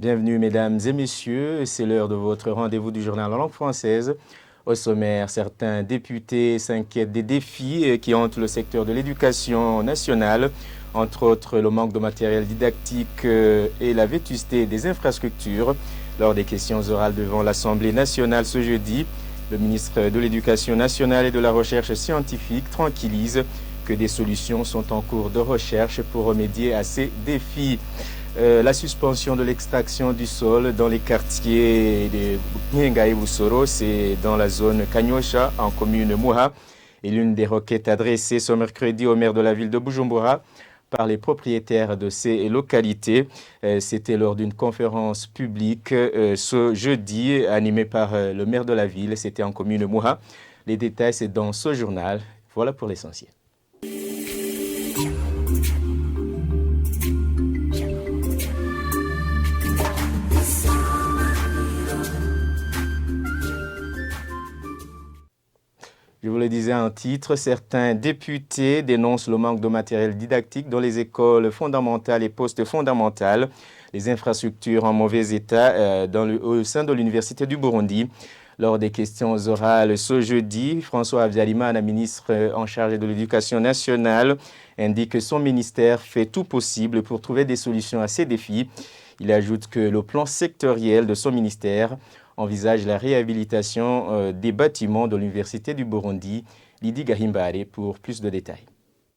Bienvenue mesdames et messieurs, c'est l'heure de votre rendez-vous du journal en langue française. Au sommaire, certains députés s'inquiètent des défis qui hantent le secteur de l'éducation nationale, entre autres le manque de matériel didactique et la vétusté des infrastructures. Lors des questions orales devant l'Assemblée nationale ce jeudi, le ministre de l'Éducation nationale et de la Recherche scientifique tranquillise que des solutions sont en cours de recherche pour remédier à ces défis. La suspension de l'extraction du sol dans les quartiers de Nyenga et Boussoro, c'est dans la zone Kanyosha, en commune Mouha, est l'une des requêtes adressées ce mercredi au maire de la ville de Bujumbura par les propriétaires de ces localités. C'était lors d'une conférence publique ce jeudi, animée par le maire de la ville. C'était en commune Mouha. Les détails, c'est dans ce journal. Voilà pour l'essentiel. Je vous le disais en titre, certains députés dénoncent le manque de matériel didactique dans les écoles fondamentales et post-fondamentales, les infrastructures en mauvais état au sein de l'Université du Burundi. Lors des questions orales ce jeudi, François Habyarimana, ministre en charge de l'Éducation nationale, indique que son ministère fait tout possible pour trouver des solutions à ces défis. Il ajoute que le plan sectoriel de son ministère envisage la réhabilitation des bâtiments de l'Université du Burundi. Lydie Gahimbare pour plus de détails.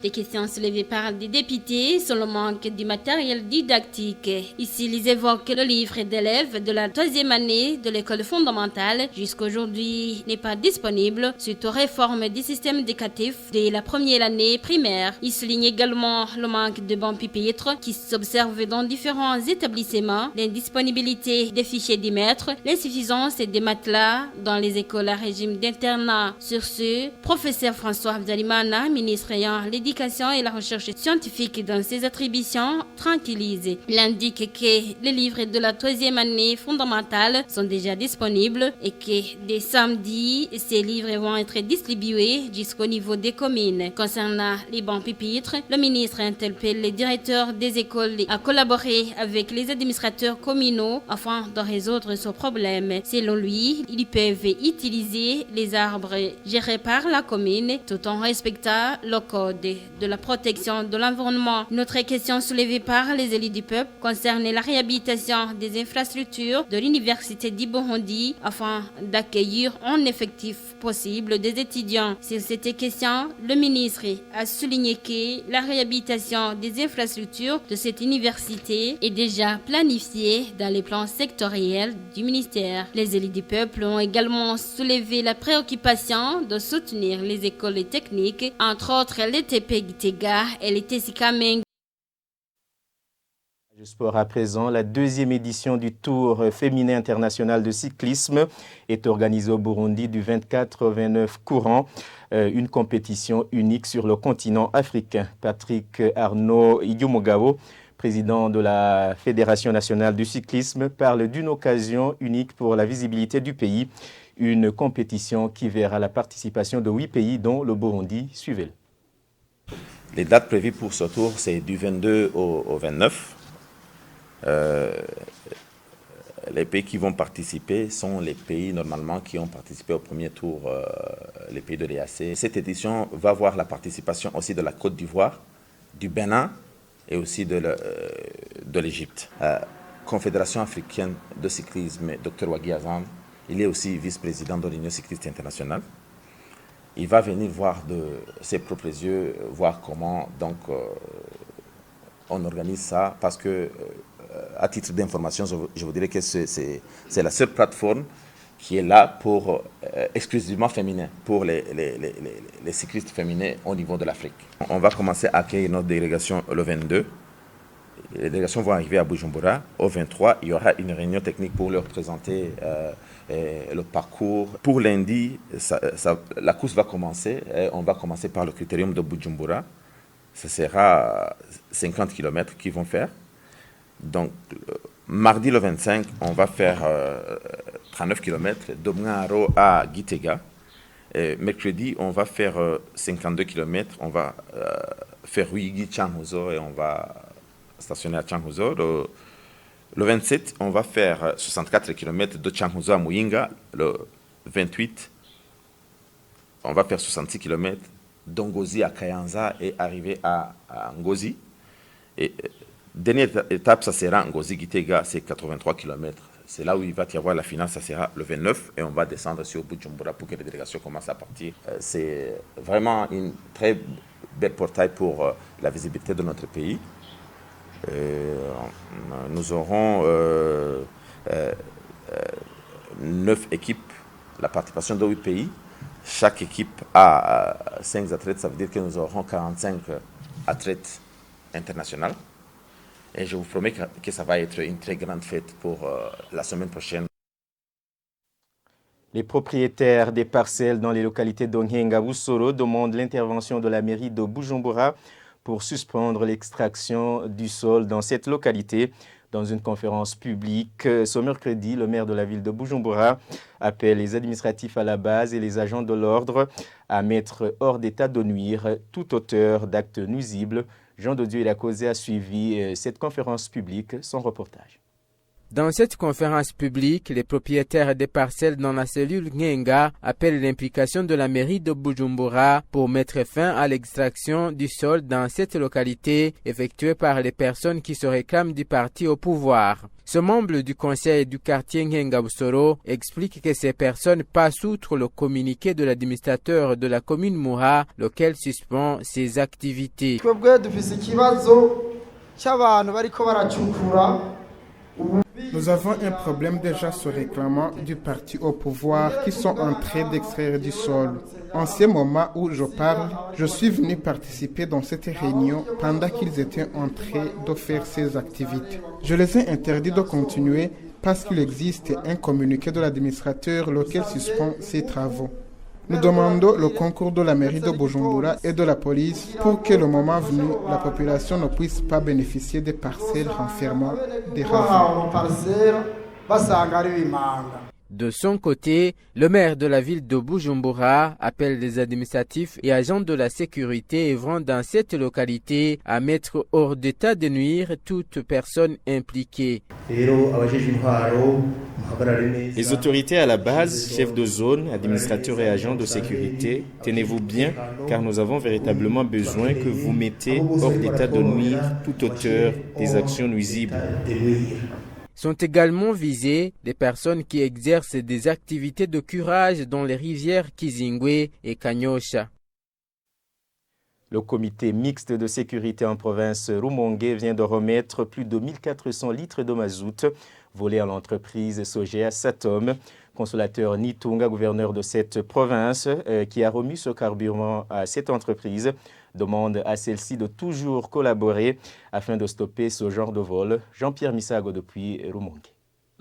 Les questions soulevées par des députés sur le manque du matériel didactique. Ici, ils évoquent le livre d'élèves de la 3e année de l'école fondamentale jusqu'aujourd'hui n'est pas disponible suite aux réformes du système éducatif dès la première année primaire. Ils soulignent également le manque de bancs pupitres qui s'observe dans différents établissements, l'indisponibilité des fichiers du maître, l'insuffisance des matelas dans les écoles à régime d'internat. Sur ce, professeur François Habyarimana, ministre ayant l'éducation et la recherche scientifique dans ses attributions tranquillise. Il indique que les livres de la 3e année fondamentale sont déjà disponibles et que dès samedi, ces livres vont être distribués jusqu'au niveau des communes. Concernant les bancs pupitres, le ministre interpelle les directeurs des écoles à collaborer avec les administrateurs communaux afin de résoudre ce problème. Selon lui, ils peuvent utiliser les arbres gérés par la commune tout en respectant le code de la protection de l'environnement. Notre question soulevée par les élus du peuple concerne la réhabilitation des infrastructures de l'Université du Burundi afin d'accueillir un effectif possible des étudiants. Sur cette question, le ministre a souligné que la réhabilitation des infrastructures de cette université est déjà planifiée dans les plans sectoriels du ministère. Les élus du peuple ont également soulevé la préoccupation de soutenir les écoles techniques, entre autres l'ETP Gitega et l'ETC Kameng. Sport à présent, la 2e édition du Tour féminin international de cyclisme est organisée au Burundi du 24 au 29 courant, une compétition unique sur le continent africain. Patrick Arnaud Idiomogao, président de la Fédération nationale du cyclisme, parle d'une occasion unique pour la visibilité du pays, une compétition qui verra la participation de 8 pays dont le Burundi. Suivez-le. Les dates prévues pour ce tour, c'est du 22 au 29. Les pays qui vont participer sont les pays normalement qui ont participé au premier tour, les pays de l'EAC. Cette édition va voir la participation aussi de la Côte d'Ivoire, du Bénin et aussi de l'Égypte. Confédération africaine de cyclisme, Dr Wagui Azam, il est aussi vice-président de l'Union cycliste internationale. Il va venir voir de ses propres yeux, voir comment donc on organise ça, parce que à titre d'information, je vous dirais que c'est la seule plateforme qui est là pour exclusivement féminin, pour les cyclistes féminins au niveau de l'Afrique. On va commencer à accueillir notre délégation le 22. Les délégations vont arriver à Bujumbura. Au 23, il y aura une réunion technique pour leur présenter le parcours. Pour lundi, la course va commencer. On va commencer par le critérium de Bujumbura. Ce sera 50 km qu'ils vont faire. Donc, mardi le 25, on va faire 39 km de Mngaro à Gitega. Mercredi, on va faire 52 km. On va faire Ruigi Changuzo et on va stationner à Changuzo. Le 27, on va faire 64 km de Changuzo à Muyinga. Le 28, on va faire 66 km d'Ongozi à Kayanza et arriver à Ngozi. Et dernière étape, ça sera Ngozi-Gitega, c'est 83 km. C'est là où il va y avoir la finale, ça sera le 29 et on va descendre sur Bujumbura pour que les délégations commencent à partir. C'est vraiment une très belle portail pour la visibilité de notre pays. Nous aurons 9 équipes, la participation de 8 pays. Chaque équipe a 5 athlètes, ça veut dire que nous aurons 45 athlètes internationaux. Et je vous promets que ça va être une très grande fête pour la semaine prochaine. Les propriétaires des parcelles dans les localités d'Onyenga-Boussoro demandent l'intervention de la mairie de Bujumbura pour suspendre l'extraction du sol dans cette localité. Dans une conférence publique ce mercredi, le maire de la ville de Bujumbura appelle les administratifs à la base et les agents de l'ordre à mettre hors d'état de nuire tout auteur d'actes nuisibles. Jean de Dieu et la Causée a suivi cette conférence publique, son reportage. Dans cette conférence publique, les propriétaires des parcelles dans la cellule Ngenga appellent l'implication de la mairie de Bujumbura pour mettre fin à l'extraction du sol dans cette localité effectuée par les personnes qui se réclament du parti au pouvoir. Ce membre du conseil du quartier Ngenga-Boussoro explique que ces personnes passent outre le communiqué de l'administrateur de la commune Moura, lequel suspend ses activités. Nous avons un problème déjà se réclamant du parti au pouvoir qui sont en train d'extraire du sol. En ce moment où je parle, je suis venu participer dans cette réunion pendant qu'ils étaient en train de faire ces activités. Je les ai interdits de continuer parce qu'il existe un communiqué de l'administrateur lequel suspend ces travaux. Nous demandons le concours de la mairie de Bujumbura et de la police pour que le moment venu, la population ne puisse pas bénéficier des parcelles renfermant des ravins. De son côté, le maire de la ville de Bujumbura appelle les administratifs et agents de la sécurité œuvrant dans cette localité à mettre hors d'état de nuire toute personne impliquée. Les autorités à la base, chefs de zone, administrateurs et agents de sécurité, tenez-vous bien car nous avons véritablement besoin que vous mettez hors d'état de nuire tout auteur des actions nuisibles. Sont également visées des personnes qui exercent des activités de curage dans les rivières Kizingwe et Kanyosha. Le comité mixte de sécurité en province Rumongue vient de remettre plus de 1400 litres de mazout volés à l'entreprise Sogea Satom. Consolateur Nitunga, gouverneur de cette province, qui a remis ce carburant à cette entreprise, demande à celle-ci de toujours collaborer afin de stopper ce genre de vol. Jean-Pierre Misago depuis Rumongue.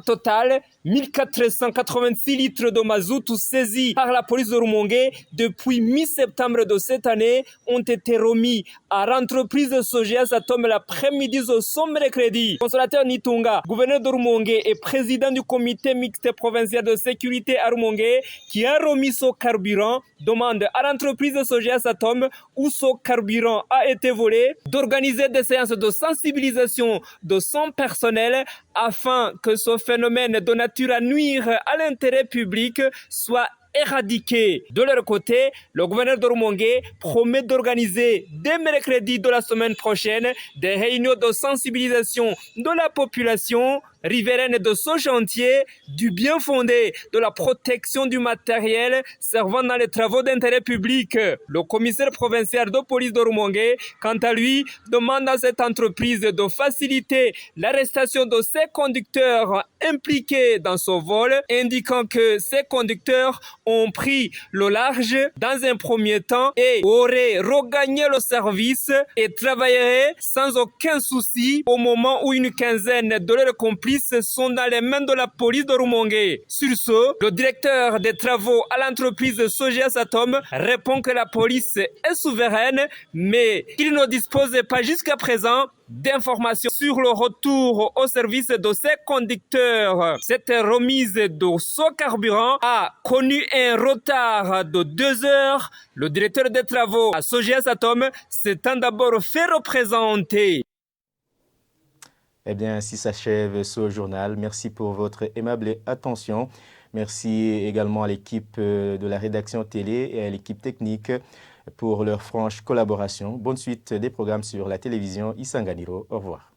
Total, 1486 litres de mazout saisis par la police de Rumongue depuis mi-septembre de cette année ont été remis à l'entreprise Sogea Satom l'après-midi de ce mercredi. Consolateur Nitunga, gouverneur de Rumongue et président du comité mixte provincial de sécurité à Rumongue, qui a remis ce carburant, demande à l'entreprise Sogea Satom où ce carburant a été volé d'organiser des séances de sensibilisation de son personnel afin que ce phénomène de nature à nuire à l'intérêt public soit éradiqué. De leur côté, le gouverneur de Rumongue promet d'organiser dès mercredi de la semaine prochaine des réunions de sensibilisation de la population riveraine de ce chantier du bien fondé de la protection du matériel servant dans les travaux d'intérêt public. Le commissaire provincial de police de Rumongue, quant à lui, demande à cette entreprise de faciliter l'arrestation de ces conducteurs impliqués dans ce vol, indiquant que ces conducteurs ont pris le large dans un premier temps et auraient regagné le service et travailleraient sans aucun souci au moment où une quinzaine de leurs complices sont dans les mains de la police de Rumongue. Sur ce, le directeur des travaux à l'entreprise Sogea Satom répond que la police est souveraine, mais qu'il ne dispose pas jusqu'à présent d'informations sur le retour au service de ces conducteurs. Cette remise de ce carburant a connu un retard de 2 heures. Le directeur des travaux à Sogea Satom s'étant d'abord fait représenter. Eh bien, ainsi s'achève ce journal. Merci pour votre aimable attention. Merci également à l'équipe de la rédaction télé et à l'équipe technique pour leur franche collaboration. Bonne suite des programmes sur la télévision Isanganiro. Au revoir.